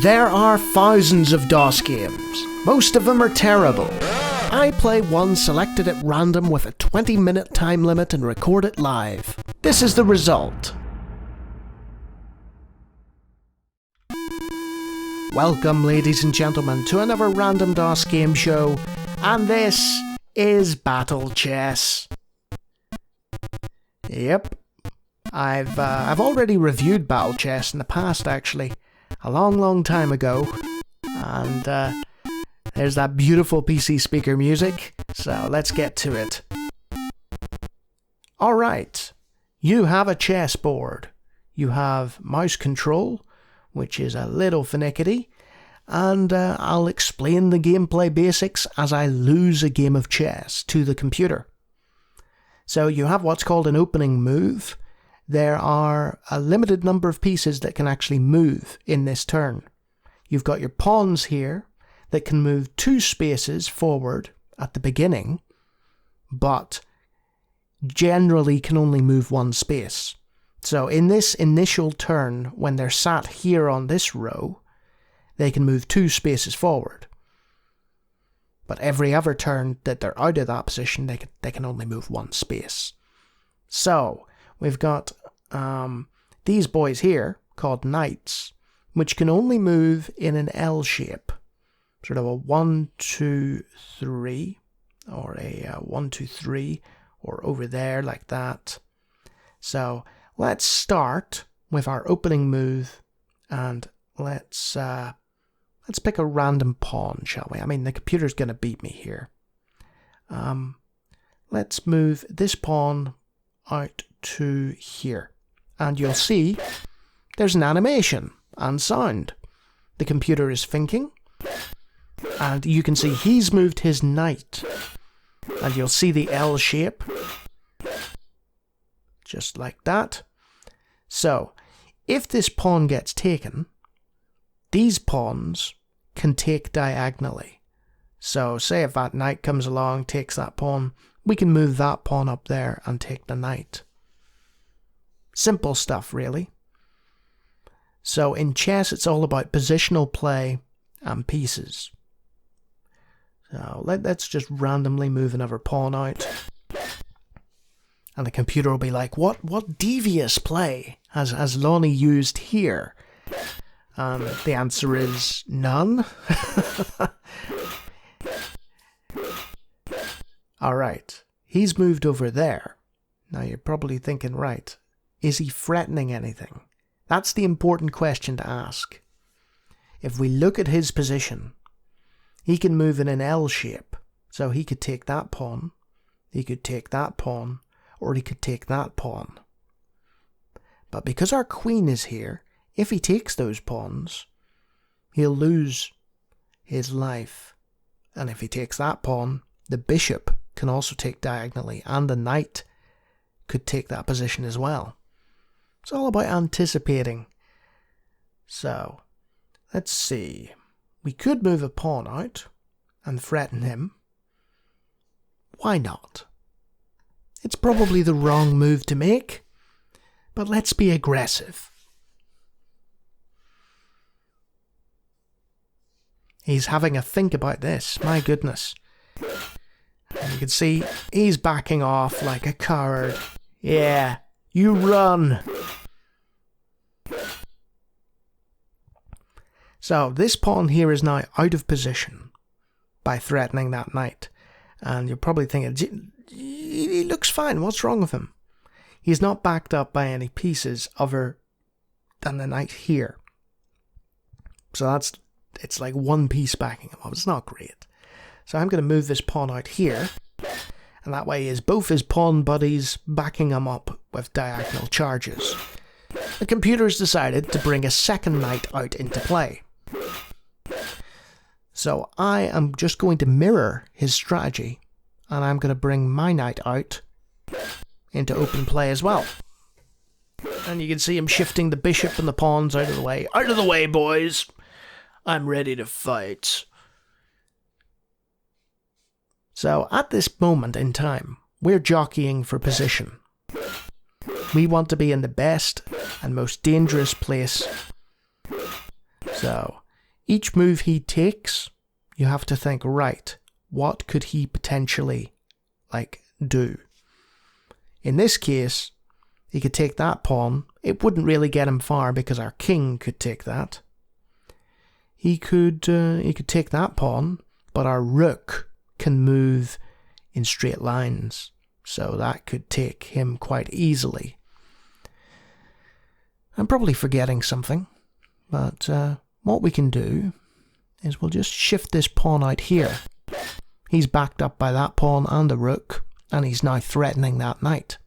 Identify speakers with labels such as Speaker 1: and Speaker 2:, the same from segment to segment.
Speaker 1: There are thousands of DOS games. Most of them are terrible. I play one selected at random with a 20-minute time limit and record it live. This is the result. Welcome, ladies and gentlemen, to another random DOS game show, and this is Battle Chess. Yep, I've already reviewed Battle Chess in the past, actually, a long time ago, and there's that beautiful PC speaker music, so let's get to it. Alright, you have a chessboard. You have mouse control, which is a little finicky, and I'll explain the gameplay basics as I lose a game of chess to the computer. So you have what's called an opening move. There are a limited number of pieces that can actually move in this turn. You've got your pawns here that can move 2 spaces forward at the beginning, but generally can only move 1 space. So in this initial turn, when they're sat here on this row, they can move 2 spaces forward. But every other turn that they're out of that position, they can only move 1 space. So we've got these boys here, called knights, which can only move in an L shape. Sort of a 1, 2, 3, or a 1, 2, 3, or over there like that. So let's start with our opening move, and let's pick a random pawn, shall we? I mean, the computer's going to beat me here. Let's move this pawn out to here, and you'll see there's an animation and sound. The computer is thinking, and you can see he's moved his knight, and you'll see the L shape, just like that. So, if this pawn gets taken, these pawns can take diagonally. So, say if that knight comes along, takes that pawn, we can move that pawn up there and take the knight. Simple stuff, really. So, in chess, it's all about positional play and pieces. So, let's just randomly move another pawn out. And the computer will be like, what devious play has Lonnie used here? The answer is none. Alright, he's moved over there. Now you're probably thinking, right, is he threatening anything? That's the important question to ask. If we look at his position, he can move in an L shape. So he could take that pawn, he could take that pawn, or he could take that pawn. But because our queen is here, if he takes those pawns, he'll lose his life. And if he takes that pawn, the bishop can also take diagonally, and the knight could take that position as well. It's all about anticipating. So, let's see. We could move a pawn out and threaten him. Why not? It's probably the wrong move to make, but let's be aggressive. He's having a think about this, my goodness. And you can see he's backing off like a coward. Yeah, you run. So this pawn here is now out of position by threatening that knight. And you're probably thinking, he looks fine, what's wrong with him? He's not backed up by any pieces other than the knight here. So it's like one piece backing him up. It's not great. So I'm going to move this pawn out here, and that way is both his pawn buddies backing him up with diagonal charges. The computer's decided to bring a second knight out into play. So I am just going to mirror his strategy, and I'm going to bring my knight out into open play as well. And you can see him shifting the bishop and the pawns out of the way. Out of the way, boys! I'm ready to fight. So at this moment in time, we're jockeying for position. We want to be in the best and most dangerous place. So Each move he takes, you have to think, right, what could he potentially, do? In this case, he could take that pawn. It wouldn't really get him far because our king could take that. He could take that pawn, but our rook can move in straight lines, so that could take him quite easily. I'm probably forgetting something, but what we can do is we'll just shift this pawn out here. He's backed up by that pawn and the rook, and he's now threatening that knight.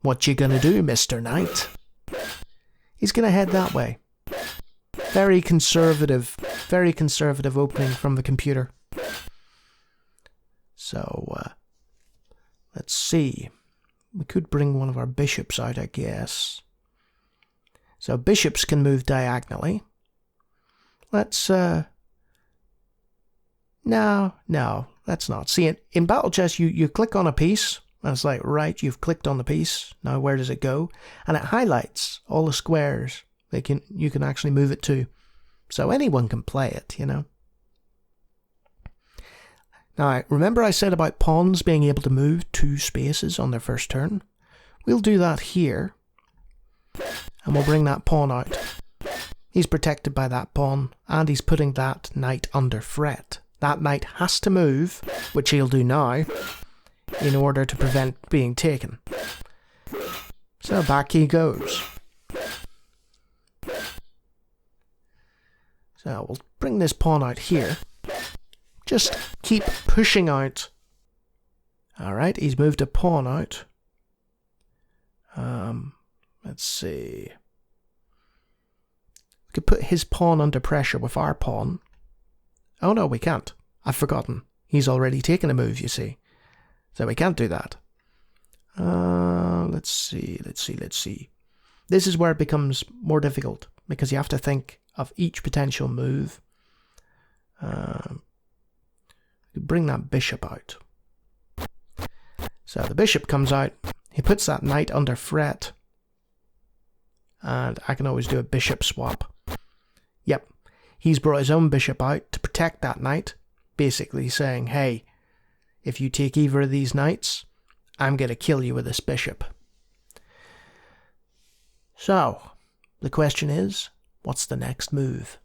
Speaker 1: What you gonna do, Mr. Knight? He's gonna head that way. Very conservative opening from the computer. So, let's see. We could bring one of our bishops out, I guess. So bishops can move diagonally. Let's, no, let's not. See, in battle chess, you click on a piece, and it's like, right, you've clicked on the piece. Now where does it go? And it highlights all the squares you can actually move it to. So anyone can play it, you know. Now, remember I said about pawns being able to move 2 spaces on their first turn? We'll do that here. And we'll bring that pawn out. He's protected by that pawn, and he's putting that knight under threat. That knight has to move, which he'll do now, in order to prevent being taken. So back he goes. So we'll bring this pawn out here. Just keep pushing out. Alright, he's moved a pawn out. Let's see. We could put his pawn under pressure with our pawn. Oh no, we can't. I've forgotten. He's already taken a move, you see. So we can't do that. Let's see. This is where it becomes more difficult, because you have to think of each potential move. Bring that bishop out. So the bishop comes out. He puts that knight under threat. And I can always do a bishop swap. Yep. He's brought his own bishop out to protect that knight. Basically saying, hey, if you take either of these knights, I'm going to kill you with this bishop. So, the question is, what's the next move?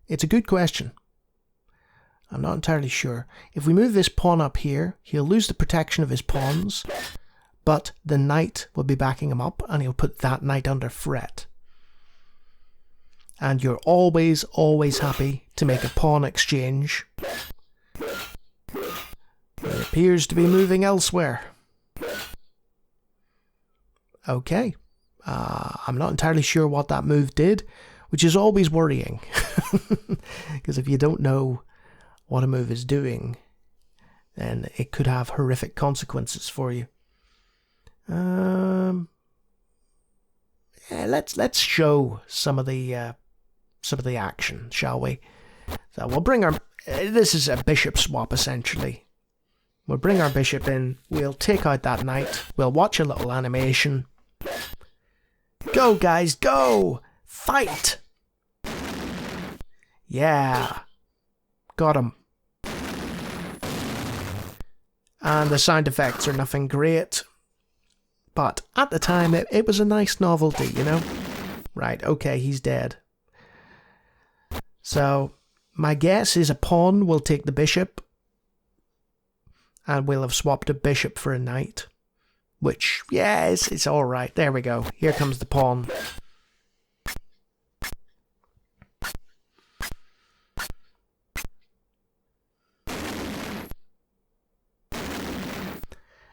Speaker 1: It's a good question. I'm not entirely sure. If we move this pawn up here, he'll lose the protection of his pawns, but the knight will be backing him up, and he'll put that knight under threat. And you're always happy to make a pawn exchange. It appears to be moving elsewhere. Okay. I'm not entirely sure what that move did, which is always worrying. Because if you don't know what a move is doing, then it could have horrific consequences for you. Yeah, let's show some of the action, shall we? So we'll bring our. This is a bishop swap essentially. We'll bring our bishop in. We'll take out that knight. We'll watch a little animation. Go, guys, go! Fight! Yeah, got him. And the sound effects are nothing great. But at the time, it was a nice novelty, you know? Right, okay, he's dead. So, my guess is a pawn will take the bishop. And we'll have swapped a bishop for a knight. Which, yeah, it's alright. There we go. Here comes the pawn.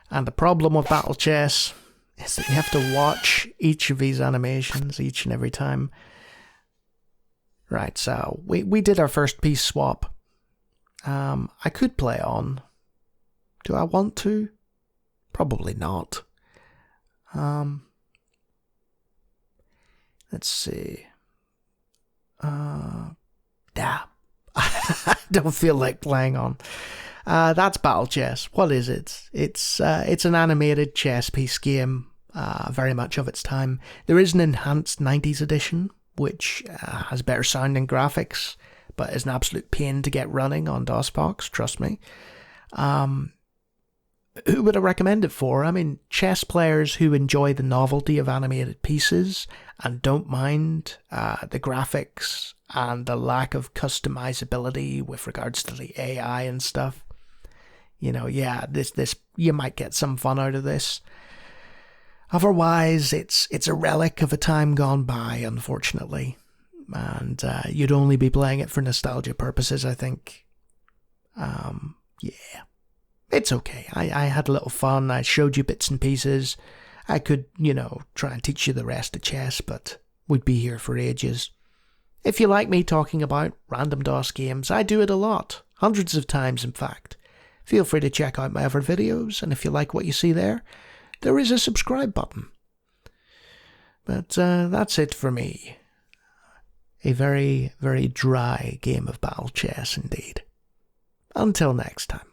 Speaker 1: And the problem with battle chess is that you have to watch each of these animations each and every time. Right, so we did our first piece swap. I could play on. Do I want to? Probably not. Let's see. Yeah. I don't feel like playing on. That's battle chess. What is it? It's an animated chess piece game. very much of its time. There is an enhanced 90s edition, which has better sound and graphics, but is an absolute pain to get running on DOSBox, trust me. Who would I recommend it for? I mean, chess players who enjoy the novelty of animated pieces and don't mind the graphics and the lack of customizability with regards to the AI and stuff. You know, yeah, this you might get some fun out of this. Otherwise, it's a relic of a time gone by, unfortunately. And you'd only be playing it for nostalgia purposes, I think. Yeah. It's okay. I had a little fun. I showed you bits and pieces. I could, try and teach you the rest of chess, but we'd be here for ages. If you like me talking about random DOS games, I do it a lot. Hundreds of times, in fact. Feel free to check out my other videos, and if you like what you see there is a subscribe button. But that's it for me. A very, very dry game of battle chess indeed. Until next time.